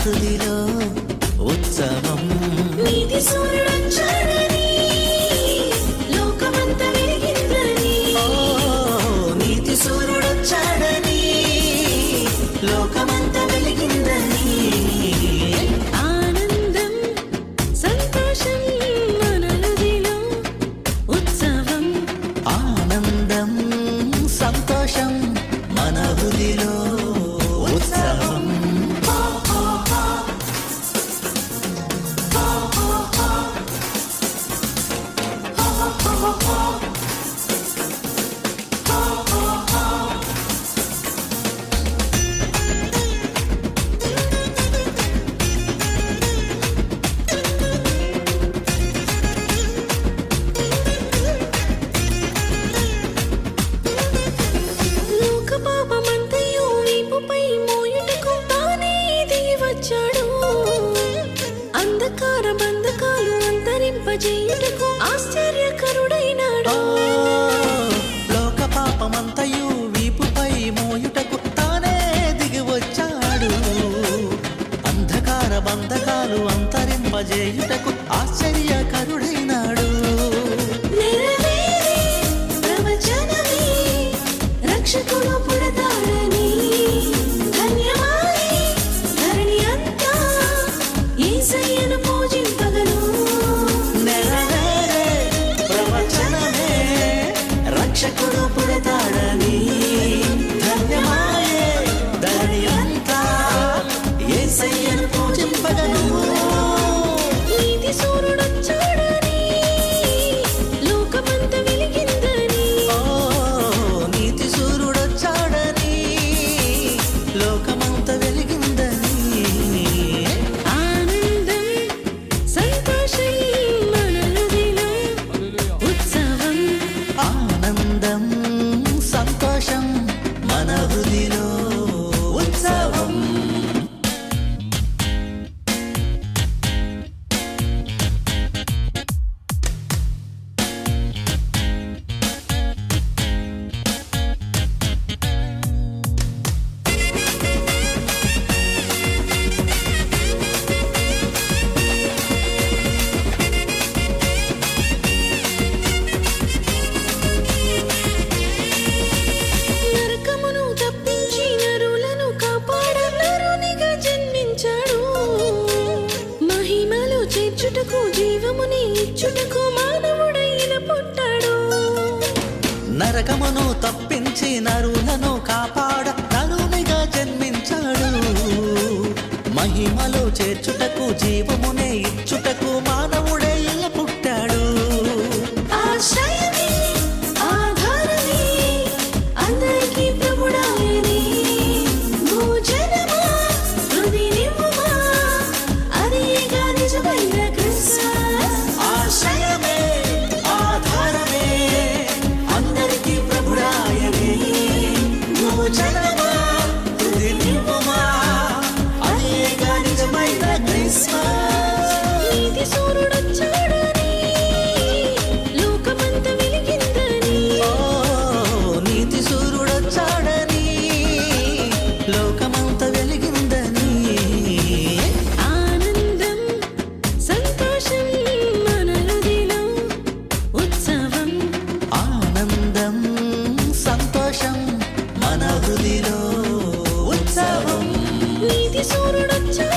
హృదిలో ఉత్సవం. నీతి సూర్యుడొచ్చాడని లోకమంతా వెలిగిందని. నీతి సూర్యుడొచ్చాడని లోకమంతా వెలిగిందని. ఆనందం సంతోషం మన హృదిలో ఉత్సవం. ఆనందం సంతోషం మన హృదిలో ఉత్సవం. లోక పాపమంతయు వీపుపై మోయుటకు తానే దిగి వచ్చాడు. అంధకార బంధకాలు అంతరింపజేయుటకు ఆశ్చర్యకరుడైనాడు. లోక పాపమంతయు వీపుపై మోయుటకు తానే దిగి వచ్చాడు. అంధకార బంధకాలు అంతరింపజేయుటకు ఆశ్చర్యకరుడైనాడు. నెరవేరే ప్రవచనమే రక్షకుడు పుడతాడని. ధన్యమాయే ధరణి అంతా యేసయ్యను పూజింపగను. నెరవేరే ప్రవచనమే రక్షకుడు పుడతాడని. ధన్యమాయే ధరణి అంతా యేసయ్యను పూజింపగను. నీతి సూర్యుడొచ్చాడని లోకమంతా వెలిగిందని. నీతి సూర్యుడొచ్చాడని లోకమంతా వెలిగిందని. ఆనందం సంతోషం మన హృదిలో ఉత్సవం. ఆనందం సంతోషం మన హృదిలో ఉత్సవం. నరకమును తప్పించి నరులను కాపాడ నరునిగా జన్మించాడు. మహిమలో చేర్చుటకు జీవముని ఇచ్చుటకు మానవుడైన పుట్టాడు. నరకమును తప్పించి నరులను కాపాడ నరునిగా జన్మించాడు. మహిమలో చేర్చుటకు జీవమునే ఇచ్చుటకు మానవుడే ఇలా పుట్టాడు. ఆశ్రయమే ఆధారమే అందరికీ ప్రభుడాయనే. భోజనమా హృదినివ్వుమా అదేగా నిజమైన క్రిస్మస్. ఆశ్రయమే ఆధారమే అందరికీ ప్రభుడాయనే. భోజనమా హృదినివ్వుమా అదేగా నిజమైన క్రిస్మస్. నీతి సూర్యుడొచ్చాడని లోకమంతా వెలిగిందని. నీతి సూర్యుడొచ్చాడని లోకమంతా వెలిగిందని. ఆనందం సంతోషం మన హృదిలో ఉత్సవం. ఆనందం సంతోషం మన హృదిలో ఉత్సవం. నీతి సూర్యుడొచ్చాడని